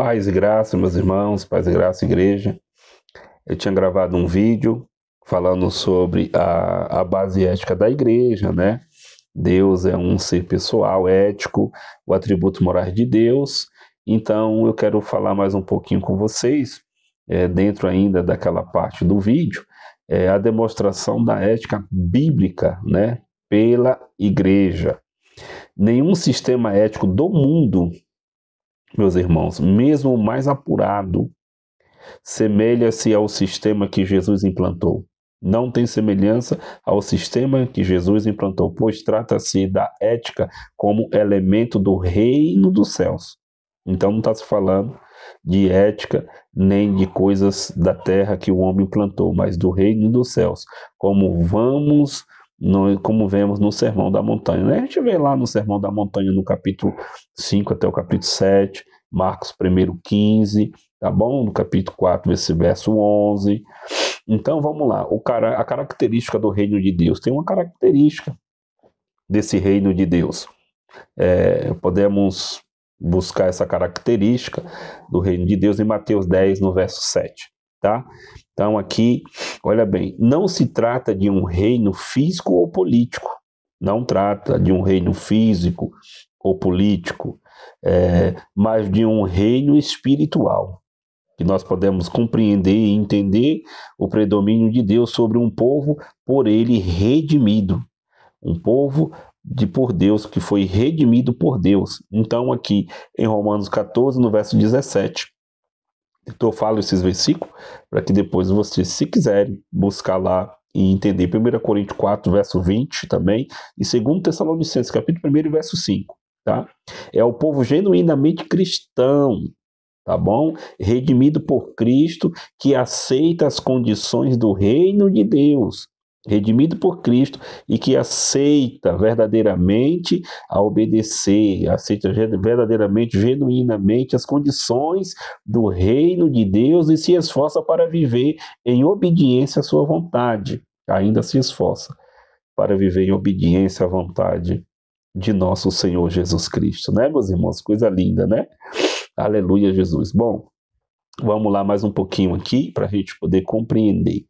Paz e graça, meus irmãos, paz e graça, igreja. Eu tinha gravado um vídeo falando sobre a base ética da igreja, né? Deus é um ser pessoal, ético, o atributo moral de Deus. Então, eu quero falar mais um pouquinho com vocês, dentro ainda daquela parte do vídeo, a demonstração da ética bíblica, né? Pela igreja. Nenhum sistema ético do mundo, meus irmãos, mesmo o mais apurado, semelha-se ao sistema que Jesus implantou. Não tem semelhança ao sistema que Jesus implantou, pois trata-se da ética como elemento do reino dos céus. Então não está se falando de ética nem de coisas da terra que o homem implantou, mas do reino dos céus, como vemos no Sermão da Montanha. A gente vê lá no Sermão da Montanha, no capítulo 5 até o capítulo 7, Marcos 1:15, tá bom? No capítulo 4, verso 11. Então, vamos lá. A característica do reino de Deus. Tem uma característica desse reino de Deus. Podemos buscar essa característica do reino de Deus em Mateus 10, no verso 7, tá? Então, aqui, olha bem, não se trata de um reino físico ou político. Não trata de um reino físico ou político, mas de um reino espiritual, que nós podemos compreender e entender o predomínio de Deus sobre um povo por ele redimido, um povo por Deus, que foi redimido por Deus. Então aqui em Romanos 14, no verso 17, eu falo esses versículos para que depois vocês, se quiserem, buscar lá e entender 1 Coríntios 4, verso 20 também, e 2 Tessalonicenses, capítulo 1, verso 5, tá? É o povo genuinamente cristão, tá bom? Redimido por Cristo, que aceita as condições do reino de Deus. Redimido por Cristo e que aceita verdadeiramente a obedecer, aceita verdadeiramente, genuinamente as condições do reino de Deus e se esforça para viver em obediência à sua vontade. Ainda se esforça para viver em obediência à vontade de nosso Senhor Jesus Cristo, né, meus irmãos? Coisa linda, né? Aleluia, Jesus. Bom, vamos lá mais um pouquinho aqui para a gente poder compreender.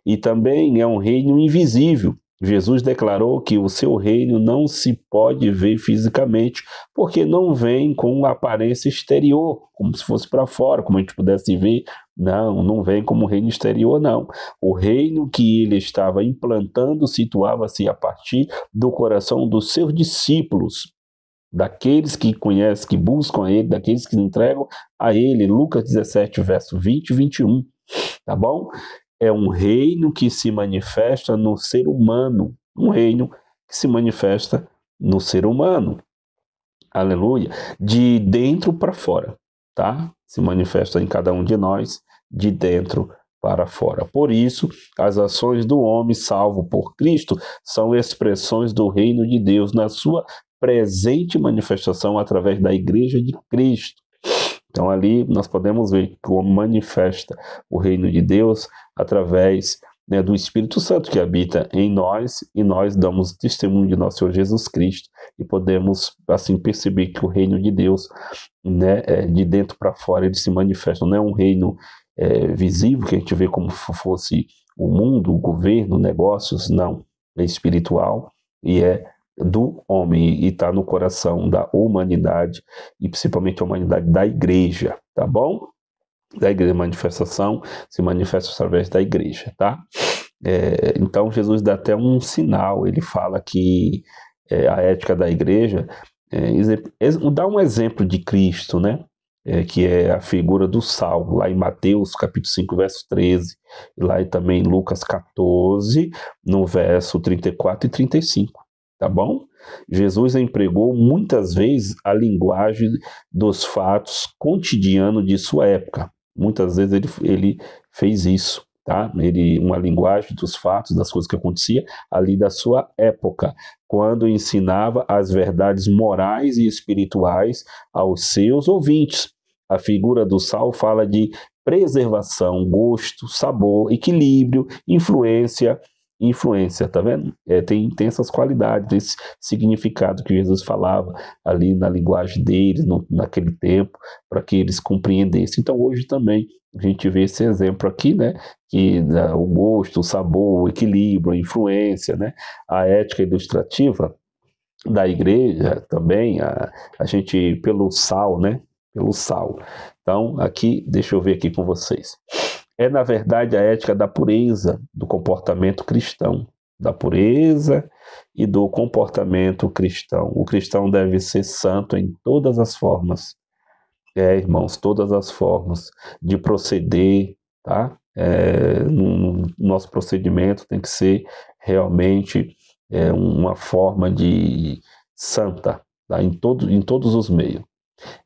E também é um reino invisível. Jesus declarou que o seu reino não se pode ver fisicamente, porque não vem com aparência exterior, como se fosse para fora, como a gente pudesse ver. Não vem como reino exterior, não. O reino que ele estava implantando situava-se a partir do coração dos seus discípulos, daqueles que conhecem, que buscam a ele, daqueles que entregam a ele. Lucas 17, verso 20 e 21, tá bom? É um reino que se manifesta no ser humano, um reino que se manifesta no ser humano, aleluia, de dentro para fora, tá? Se manifesta em cada um de nós, de dentro para fora. Por isso, as ações do homem salvo por Cristo são expressões do reino de Deus na sua presente manifestação através da Igreja de Cristo. Então ali nós podemos ver como manifesta o reino de Deus através, né, do Espírito Santo que habita em nós, e nós damos testemunho de nosso Senhor Jesus Cristo e podemos assim perceber que o reino de Deus, né, de dentro para fora ele se manifesta. Não é um reino visível que a gente vê como fosse o mundo, o governo, negócios, não. É espiritual e é do homem e está no coração da humanidade e principalmente a humanidade da igreja, tá bom? Da igreja, manifestação se manifesta através da igreja, tá? Então Jesus dá até um sinal, ele fala que a ética da igreja dá um exemplo de Cristo, né? Que é a figura do sal, lá em Mateus capítulo 5, verso 13, e lá também em Lucas 14, no verso 34 e 35. Tá bom? Jesus empregou muitas vezes a linguagem dos fatos cotidianos de sua época. Muitas vezes ele fez isso, tá? Uma linguagem dos fatos, das coisas que aconteciam ali da sua época, quando ensinava as verdades morais e espirituais aos seus ouvintes. A figura do sal fala de preservação, gosto, sabor, equilíbrio, influência influência, tá vendo? Tem essas qualidades, esse significado que Jesus falava ali na linguagem deles, naquele tempo, para que eles compreendessem. Então hoje também a gente vê esse exemplo aqui, né? Que o gosto, o sabor, o equilíbrio, a influência, né? A ética ilustrativa da igreja também, a gente, pelo sal, né? Pelo sal. Então, aqui, deixa eu ver aqui com vocês. É, na verdade, a ética da pureza do comportamento cristão. Da pureza e do comportamento cristão. O cristão deve ser santo em todas as formas. Irmãos, todas as formas de proceder, tá? No nosso procedimento tem que ser realmente uma forma de santa, tá? Em todos os meios.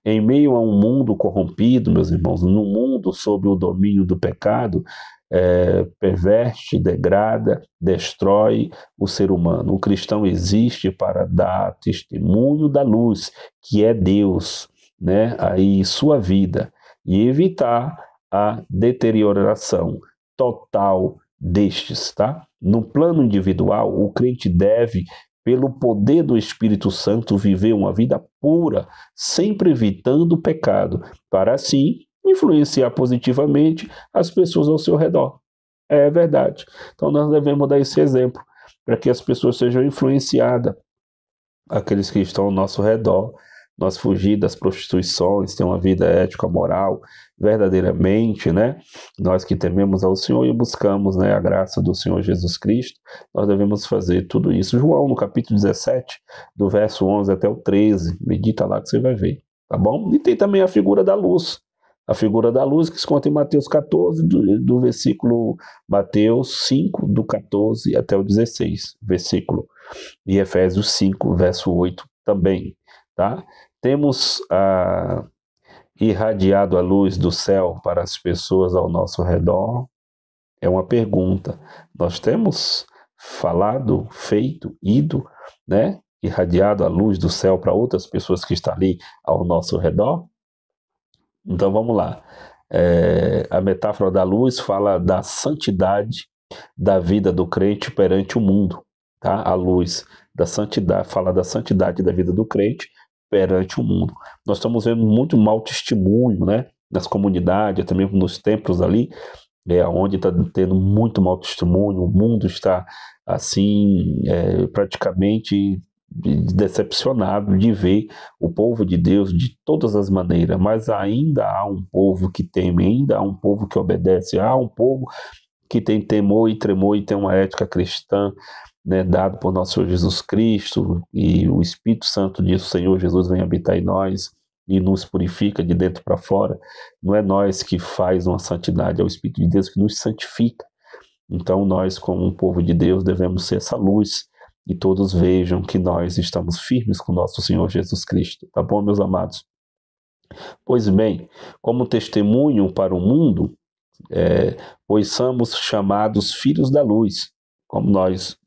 Em meio a um mundo corrompido, meus irmãos, no mundo sob o domínio do pecado, perverte, degrada, destrói o ser humano. O cristão existe para dar testemunho da luz, que é Deus, né, aí sua vida, e evitar a deterioração total destes, tá? No plano individual, o crente deve, pelo poder do Espírito Santo, viver uma vida pura, sempre evitando o pecado, para assim influenciar positivamente as pessoas ao seu redor. É verdade. Então nós devemos dar esse exemplo, para que as pessoas sejam influenciadas, aqueles que estão ao nosso redor, nós fugir das prostituições, ter uma vida ética, moral, verdadeiramente, né? Nós que tememos ao Senhor e buscamos, né, a graça do Senhor Jesus Cristo, nós devemos fazer tudo isso. João, no capítulo 17, do verso 11 até o 13, medita lá que você vai ver, tá bom? E tem também a figura da luz. A figura da luz que se conta em Mateus 14, do versículo Mateus 5, do 14 até o 16, versículo. E Efésios 5, verso 8 também, tá? Temos irradiado a luz do céu para as pessoas ao nosso redor? É uma pergunta. Nós temos falado, feito, ido, né? Irradiado a luz do céu para outras pessoas que estão ali ao nosso redor? Então vamos lá. A metáfora da luz fala da santidade da vida do crente perante o mundo. Tá? A luz da santidade fala da santidade da vida do crente perante o mundo. Nós estamos vendo muito mau testemunho, né? Nas comunidades, até mesmo nos templos ali, onde está tendo muito mau testemunho. O mundo está assim, praticamente decepcionado de ver o povo de Deus de todas as maneiras, mas ainda há um povo que teme, ainda há um povo que obedece, há um povo que tem temor e tremor e tem uma ética cristã, né, dado por nosso Senhor Jesus Cristo, e o Espírito Santo diz: o Senhor Jesus vem habitar em nós e nos purifica de dentro para fora. Não é nós que faz uma santidade, é o Espírito de Deus que nos santifica. Então nós, como um povo de Deus, devemos ser essa luz, e todos vejam que nós estamos firmes com nosso Senhor Jesus Cristo. Tá bom, meus amados? Pois bem, como testemunho para o mundo, pois somos chamados filhos da luz, como nós,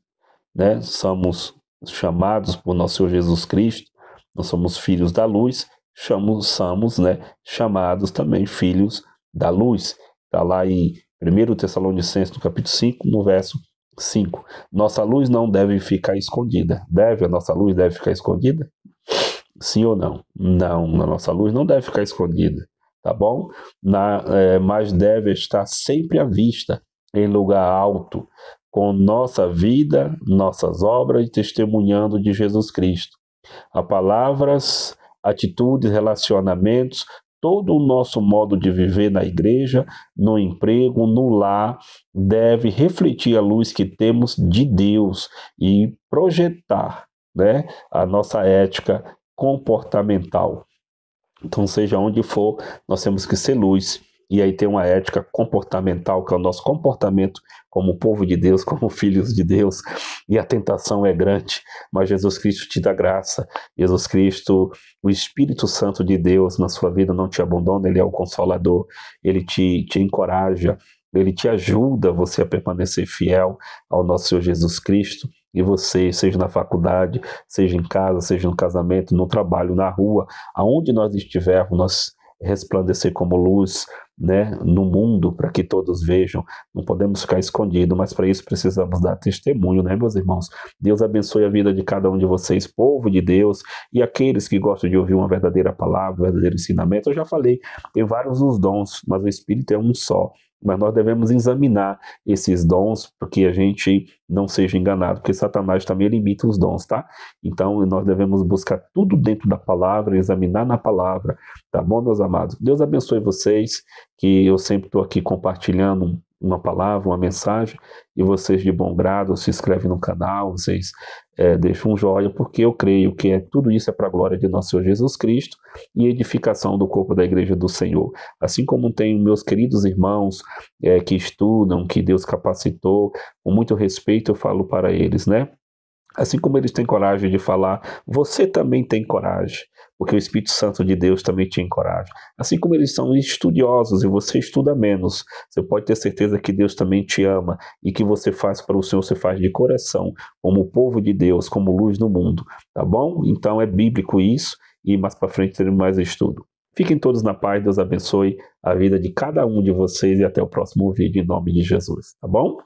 né, somos chamados por nosso Senhor Jesus Cristo, nós somos filhos da luz, somos, né, chamados também filhos da luz. Está lá em 1 Tessalonicenses, no capítulo 5, no verso 5. Nossa luz não deve ficar escondida. A nossa luz deve ficar escondida? Sim ou não? Não, a nossa luz não deve ficar escondida, tá bom? Mas deve estar sempre à vista, em lugar alto, com nossa vida, nossas obras e testemunhando de Jesus Cristo. A palavras, atitudes, relacionamentos, todo o nosso modo de viver na igreja, no emprego, no lar, deve refletir a luz que temos de Deus e projetar, né, a nossa ética comportamental. Então, seja onde for, nós temos que ser luz. E aí tem uma ética comportamental, que é o nosso comportamento como povo de Deus, como filhos de Deus. E a tentação é grande, mas Jesus Cristo te dá graça. Jesus Cristo, o Espírito Santo de Deus na sua vida não te abandona, Ele é o Consolador, Ele te encoraja, Ele te ajuda você a permanecer fiel ao nosso Senhor Jesus Cristo. E você, seja na faculdade, seja em casa, seja no casamento, no trabalho, na rua, aonde nós estivermos, nós resplandecer como luz, né, no mundo, para que todos vejam. Não podemos ficar escondidos, mas para isso precisamos dar testemunho, né, meus irmãos? Deus abençoe a vida de cada um de vocês, povo de Deus, e aqueles que gostam de ouvir uma verdadeira palavra, um verdadeiro ensinamento. Eu já falei, tem vários os dons, mas o Espírito é um só. Mas nós devemos examinar esses dons, porque a gente não seja enganado, porque Satanás também limita os dons, tá? Então, nós devemos buscar tudo dentro da palavra, examinar na palavra, tá bom, meus amados? Deus abençoe vocês, que eu sempre estou aqui compartilhando uma palavra, uma mensagem, e vocês de bom grado se inscrevem no canal, vocês deixam um joinha, porque eu creio que tudo isso é para a glória de nosso Senhor Jesus Cristo e edificação do corpo da igreja do Senhor. Assim como tenho meus queridos irmãos que estudam, que Deus capacitou, com muito respeito eu falo para eles, né? Assim como eles têm coragem de falar, você também tem coragem, porque o Espírito Santo de Deus também tinha coragem. Assim como eles são estudiosos e você estuda menos, você pode ter certeza que Deus também te ama e que você faz para o Senhor, você faz de coração, como o povo de Deus, como luz no mundo, tá bom? Então é bíblico isso e mais para frente teremos mais estudo. Fiquem todos na paz, Deus abençoe a vida de cada um de vocês e até o próximo vídeo em nome de Jesus, tá bom?